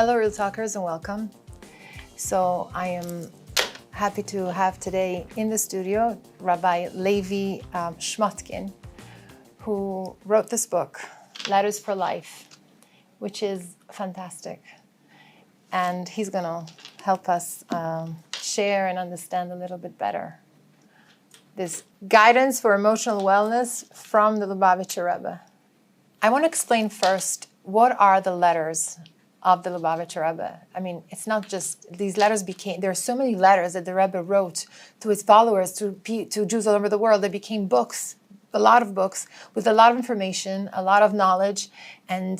Hello, Real Talkers, and welcome. So I am happy to have today in the studio Rabbi Levi Shmotkin, who wrote this book, Letters for Life, which is fantastic. And he's going to help us share and understand a little bit better this guidance for emotional wellness from the Lubavitcher Rebbe. I want to explain first, what are the letters of the Lubavitcher Rebbe? I mean, it's not just, these letters there are so many letters that the Rebbe wrote to his followers, to Jews all over the world. They became books, a lot of books, with a lot of information, a lot of knowledge, and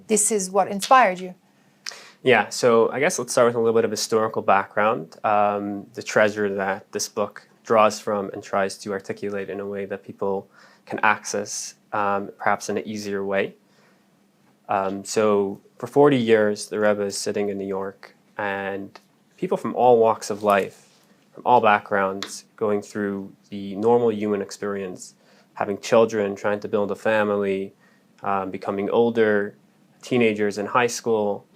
this is what inspired you. Yeah, so I guess let's start with a little bit of historical background. The treasure that this book draws from and tries to articulate in a way that people can access, perhaps in an easier way. So for 40 years, the Rebbe is sitting in New York, and people from all walks of life, from all backgrounds, going through the normal human experience, having children, trying to build a family, becoming older, teenagers in high school,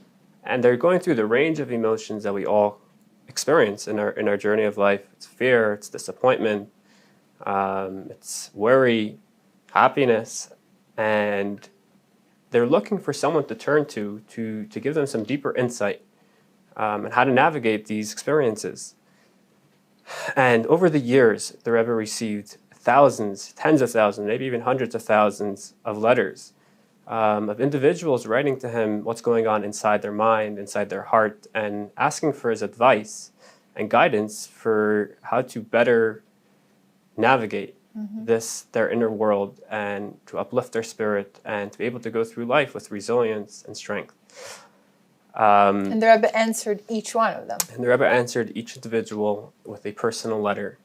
and they're going through the range of emotions that we all experience in our journey of life. It's fear, it's disappointment, it's worry, happiness, and they're looking for someone to turn to give them some deeper insight on how to navigate these experiences. And over the years, the Rebbe received thousands, tens of thousands, maybe even hundreds of thousands of letters of individuals writing to him what's going on inside their mind, inside their heart, and asking for his advice and guidance for how to better navigate their inner world, and to uplift their spirit, and to be able to go through life with resilience and strength. And the Rebbe answered each one of them. And the Rebbe answered each individual with a personal letter.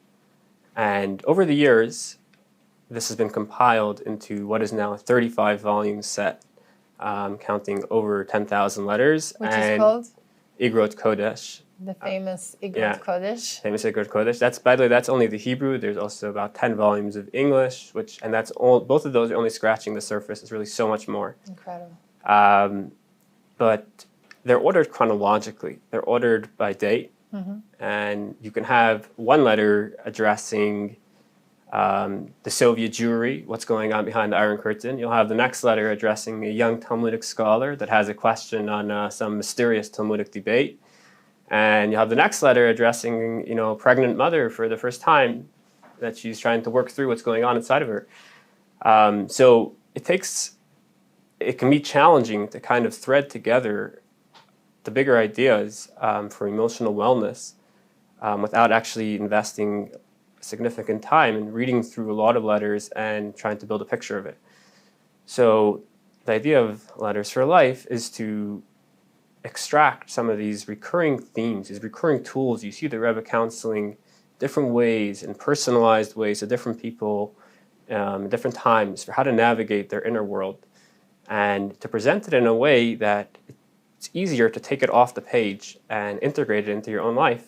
And over the years, this has been compiled into what is now a 35-volume set, counting over 10,000 letters. Which is called? ARUTZ Kodesh. The famous ARUTZ Kodesh. Famous ARUTZ Kodesh. That's, by the way, that's only the Hebrew. There's also about 10 volumes of English, and that's all. Both of those are only scratching the surface. It's really so much more. Incredible. But they're ordered chronologically. They're ordered by date, and you can have one letter addressing the Soviet Jewry, what's going on behind the Iron Curtain. You'll have the next letter addressing a young Talmudic scholar that has a question on some mysterious Talmudic debate. And you'll have the next letter addressing, a pregnant mother for the first time, that she's trying to work through what's going on inside of her. So it can be challenging to kind of thread together the bigger ideas for emotional wellness without actually investing significant time in reading through a lot of letters and trying to build a picture of it. So the idea of Letters for Life is to extract some of these recurring themes, these recurring tools. You see the Rebbe counseling different ways, in personalized ways, to different people, different times, for how to navigate their inner world, and to present it in a way that it's easier to take it off the page and integrate it into your own life.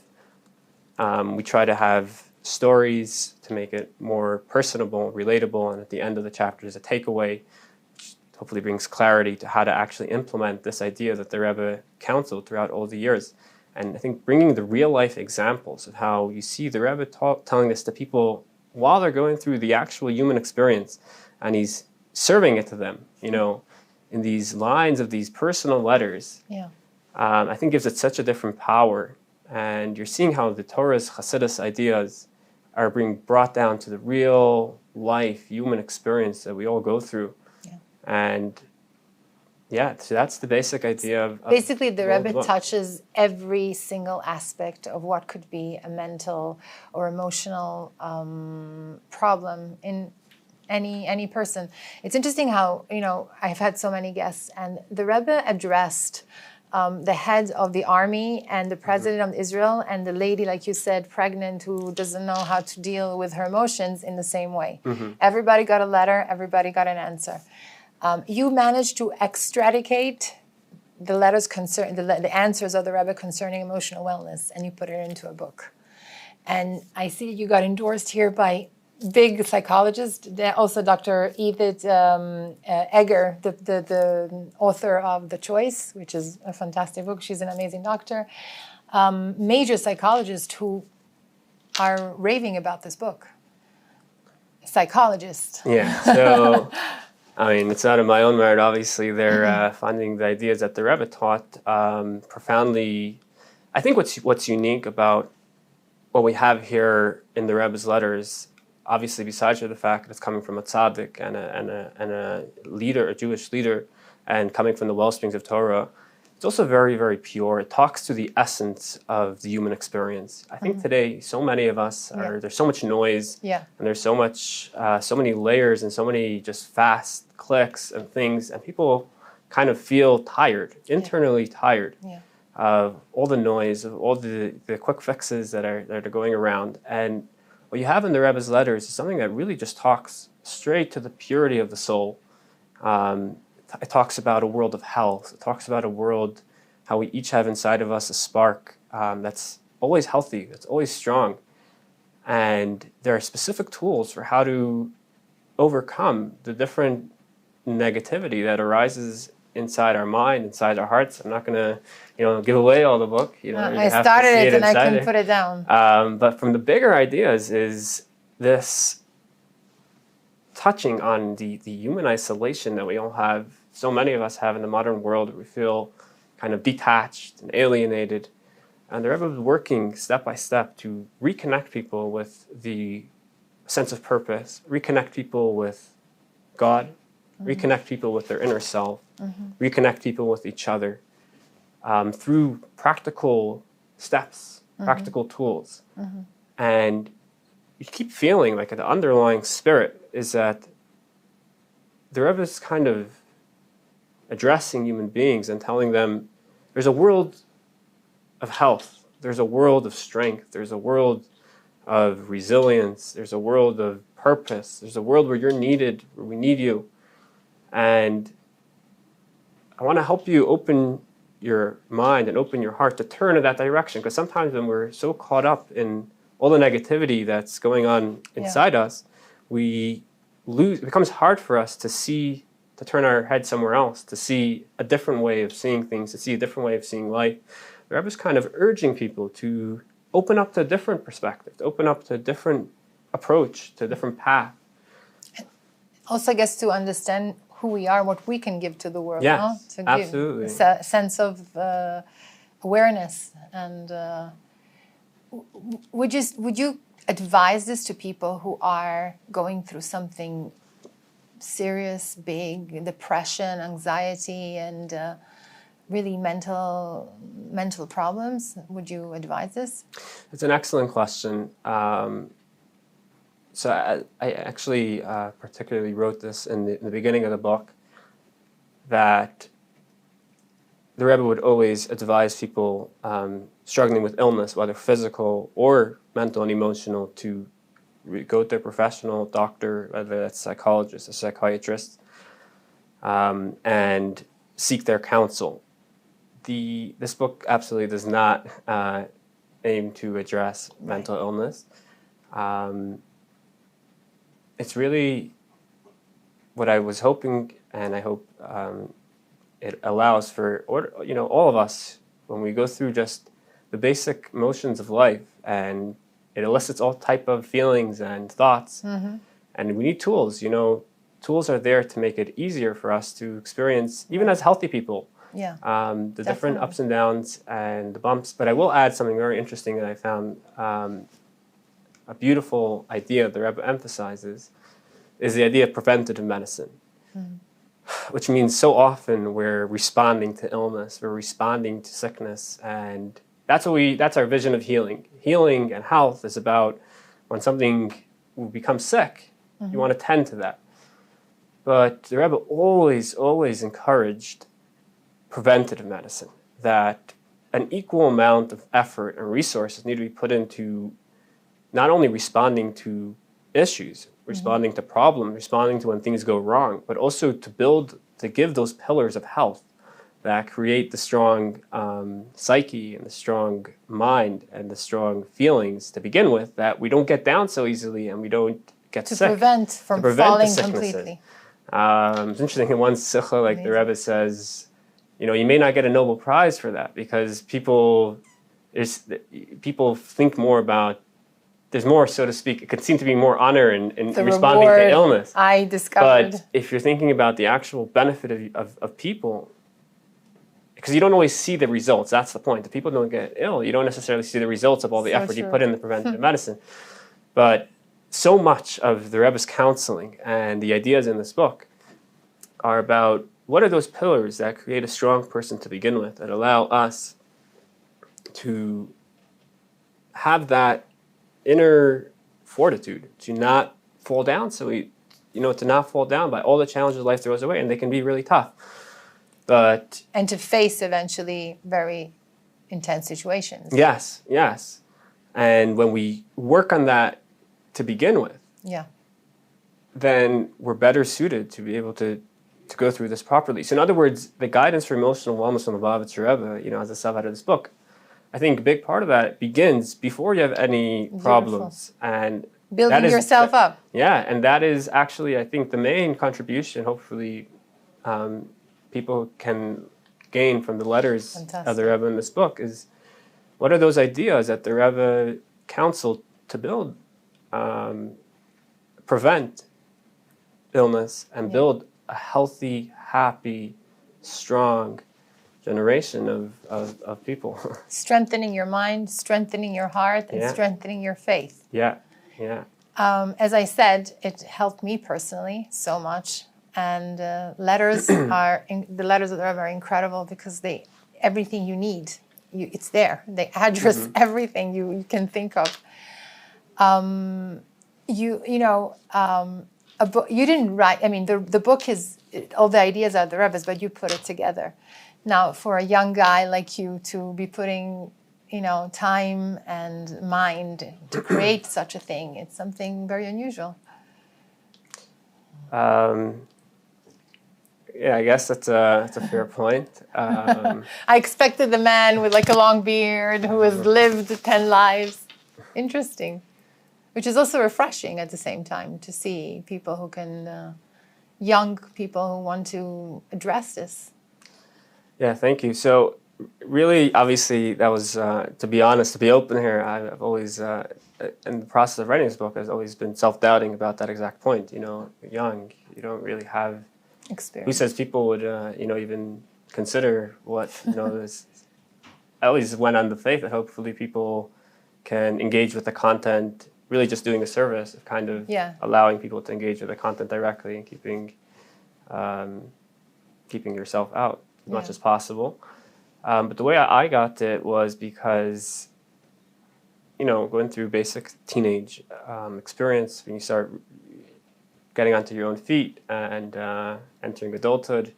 We try to have stories to make it more personable, relatable, and at the end of the chapter is a takeaway, which hopefully brings clarity to how to actually implement this idea that the Rebbe counseled throughout all the years. And I think bringing the real-life examples of how you see the Rebbe telling this to people while they're going through the actual human experience, and he's serving it to them, in these lines of these personal letters, I think gives it such a different power. And you're seeing how the Torah's Hasidus ideas are being brought down to the real life human experience that we all go through. And so that's the basic idea of basically the Rebbe touches every single aspect of what could be a mental or emotional problem in any person. It's interesting how, I've had so many guests, and the Rebbe addressed the head of the army and the president of Israel and the lady, like you said, pregnant, who doesn't know how to deal with her emotions in the same way. Everybody got a letter, everybody got an answer. You managed to extricate the letters the answers of the Rebbe concerning emotional wellness, and you put it into a book. And I see you got endorsed here by big psychologist. Also, Dr. Edith Egger, the author of The Choice, which is a fantastic book. She's an amazing doctor. Major psychologists who are raving about this book. Psychologists. Yeah. So, I mean, it's not of my own merit. Obviously, they're finding the ideas that the Rebbe taught profoundly. I think what's unique about what we have here in the Rebbe's letters, obviously, besides the fact that it's coming from a tzaddik and a leader, a Jewish leader, and coming from the wellsprings of Torah, it's also very, very pure. It talks to the essence of the human experience. I think today, so many of us there's so much noise, and there's so much, so many layers and so many just fast clicks and things, and people kind of feel tired, internally tired of all the noise, of all the quick fixes that are going around. And what you have in the Rebbe's letters is something that really just talks straight to the purity of the soul. It talks about a world of health. It talks about a world, how we each have inside of us a spark that's always healthy, that's always strong. And there are specific tools for how to overcome the different negativity that arises inside our mind, inside our hearts. I'm not going to, give away all the book. I started it and I couldn't put it down. But from the bigger ideas is this touching on the human isolation that we all have, so many of us have in the modern world. We feel kind of detached and alienated. And the Rebbe was working step by step to reconnect people with the sense of purpose, reconnect people with God, reconnect people with their inner self, reconnect people with each other through practical steps, practical tools. And you keep feeling like the underlying spirit is that the Rebbe is kind of addressing human beings and telling them there's a world of health, there's a world of strength, there's a world of resilience, there's a world of purpose, there's a world where you're needed, where we need you. And I want to help you open your mind and open your heart to turn in that direction, because sometimes when we're so caught up in all the negativity that's going on inside us, it becomes hard for us to turn our head somewhere else, to see a different way of seeing things, to see a different way of seeing life. The Rebbe is kind of urging people to open up to a different perspective, to open up to a different approach, to a different path. Also, I guess, to understand who we are, what we can give to the world. Yes, to absolutely. Give a sense of awareness. And would you advise this to people who are going through something serious, big, depression, anxiety, and really mental problems? Would you advise this? It's an excellent question. So I actually particularly wrote this in the beginning of the book, that the Rebbe would always advise people struggling with illness, whether physical or mental and emotional, to go to a professional doctor, whether that's a psychologist, a psychiatrist, and seek their counsel. This book absolutely does not aim to address mental illness. It's really what I was hoping, and I hope it allows for all of us, when we go through just the basic motions of life, and it elicits all type of feelings and thoughts, and we need tools. Tools are there to make it easier for us to experience, even as healthy people, the different ups and downs and the bumps. But I will add something very interesting that I found. A beautiful idea the Rebbe emphasizes is the idea of preventative medicine, which means so often we're responding to illness, we're responding to sickness, and that's our vision of healing. Healing and health is about when something becomes sick, you want to tend to that. But the Rebbe always encouraged preventative medicine, that an equal amount of effort and resources need to be put into not only responding to issues, responding to problems, responding to when things go wrong, but also to give those pillars of health that create the strong psyche and the strong mind and the strong feelings to begin with, that we don't get down so easily and we don't get to sick. prevent from prevent the falling sicknesses. completely. It's interesting, in one sikha, like the Rebbe says, you may not get a Nobel Prize for that because people think more about, there's more, so to speak, it could seem to be more honor in The responding reward to illness. I discovered. But if you're thinking about the actual benefit of people, because you don't always see the results, that's the point. The people don't get ill. You don't necessarily see the results of all the effort you put in the preventative medicine. But so much of the Rebbe's counseling and the ideas in this book are about what are those pillars that create a strong person to begin with, that allow us to have that inner fortitude, to not fall down to not fall down by all the challenges life throws away, and they can be really tough. And to face eventually very intense situations. Yes. And when we work on that to begin with, then we're better suited to be able to go through this properly. So in other words, the guidance for emotional wellness from the ARUTZ SHEVA, as a subhead of this book, I think a big part of that begins before you have any problems. And building yourself up. Yeah, and that is actually, I think, the main contribution, hopefully, people can gain from the letters of the Rebbe in this book is, what are those ideas that the Rebbe counseled to build, prevent illness and build a healthy, happy, strong generation of people. Strengthening your mind, strengthening your heart, and strengthening your faith. Yeah. As I said, it helped me personally so much. And the letters of the Rebbe are incredible because everything you need, it's there. They address everything you can think of. A book you didn't write. I mean, the book is all the ideas are the Rebbe's, but you put it together. Now, for a young guy like you to be putting, time and mind to create such a thing, it's something very unusual. Yeah, I guess that's a fair point. I expected the man with like a long beard who has lived 10 lives. Interesting. Which is also refreshing at the same time to see people who can, young people who want to address this. Yeah, thank you. So really, obviously, that was, to be honest, to be open here, I've always, in the process of writing this book, I've always been self-doubting about that exact point. You're young, you don't really have experience. Who says people would, even consider what, this, I always went on the faith that hopefully people can engage with the content, really just doing a service of kind of allowing people to engage with the content directly and keeping yourself out as much as possible. But the way I got it was because, going through basic teenage experience, when you start getting onto your own feet and entering adulthood,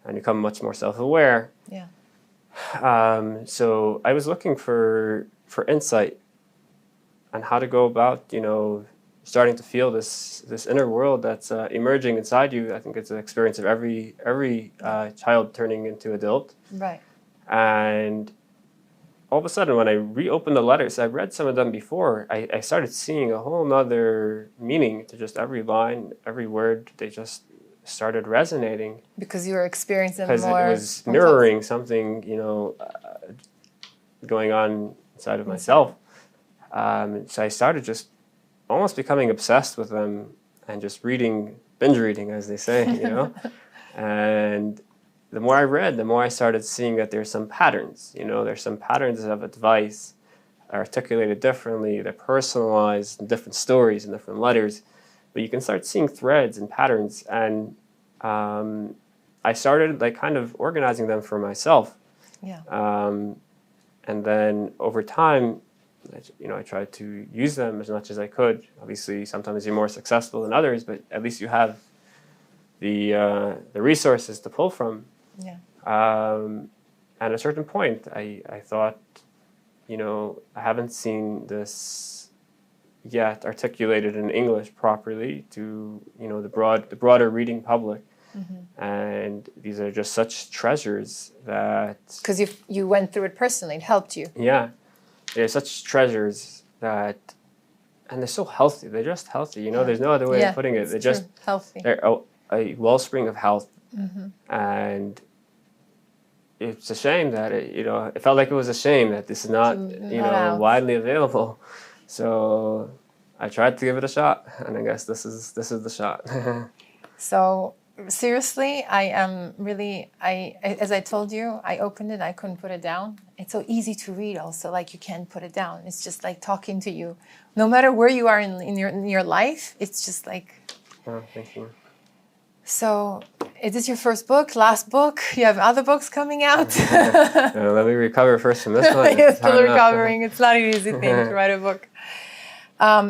and you become much more self-aware. So I was looking for insight on how to go about, starting to feel this inner world that's emerging inside you. I think it's an experience of every child turning into adult. Right. And all of a sudden, when I reopened the letters, I read some of them before, I started seeing a whole nother meaning to just every line, every word. They just started resonating. Because you were experiencing more. Because it was mirroring something, going on inside of myself. So I started just almost becoming obsessed with them and just binge reading, as they say, And the more I read, the more I started seeing that there's some patterns, there's some patterns of advice articulated differently, they're personalized in different stories and different letters, but you can start seeing threads and patterns. And I started kind of organizing them for myself. And then over time, I tried to use them as much as I could. Obviously, sometimes you're more successful than others, but at least you have the resources to pull from. At a certain point, I thought, I haven't seen this yet articulated in English properly to, the broader reading public. And these are just such treasures that... Because you went through it personally, it helped you. Yeah. They're such treasures that and they're so healthy. They're just healthy. You know, there's no other way of putting it. They're just healthy. They're a wellspring of health, and it's a shame that it felt like it was a shame that this is not widely available. So I tried to give it a shot, and I guess this is the shot. So seriously, I am really, as I told you, I opened it, I couldn't put it down. It's so easy to read also, like you can't put it down. It's just like talking to you. No matter where you are in your life, it's just like... Oh, thank you. So, is this your first book, last book? You have other books coming out? Let me recover first from this one. You're still recovering. It's not an easy thing to write a book.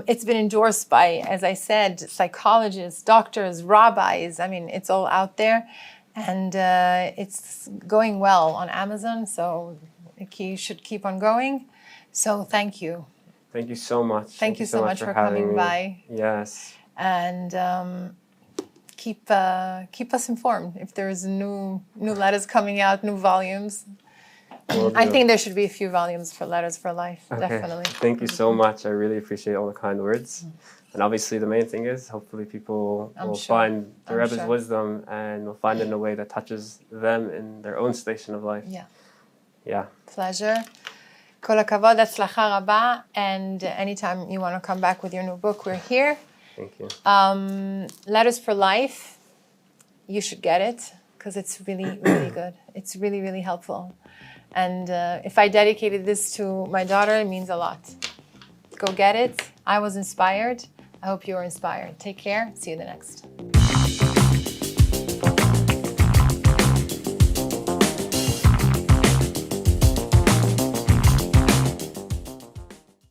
It's been endorsed by, as I said, psychologists, doctors, rabbis. I mean, it's all out there. And it's going well on Amazon, so you should keep on going. So thank you. Thank you so much. Thank you so much for coming by. Yes. And keep us informed if there's new letters coming out, new volumes. I think there should be a few volumes for Letters for Life, definitely. Thank you so much. I really appreciate all the kind words. And obviously the main thing is hopefully people will find the Rebbe's wisdom and will find it in a way that touches them in their own station of life. Yeah. Pleasure. Kol hakavod, hatzlacha rabba. And anytime you want to come back with your new book, we're here. Thank you. Letters for Life, you should get it because it's really, really good. It's really, really helpful. And if I dedicated this to my daughter, it means a lot. Go get it. I was inspired. I hope you were inspired. Take care. See you the next.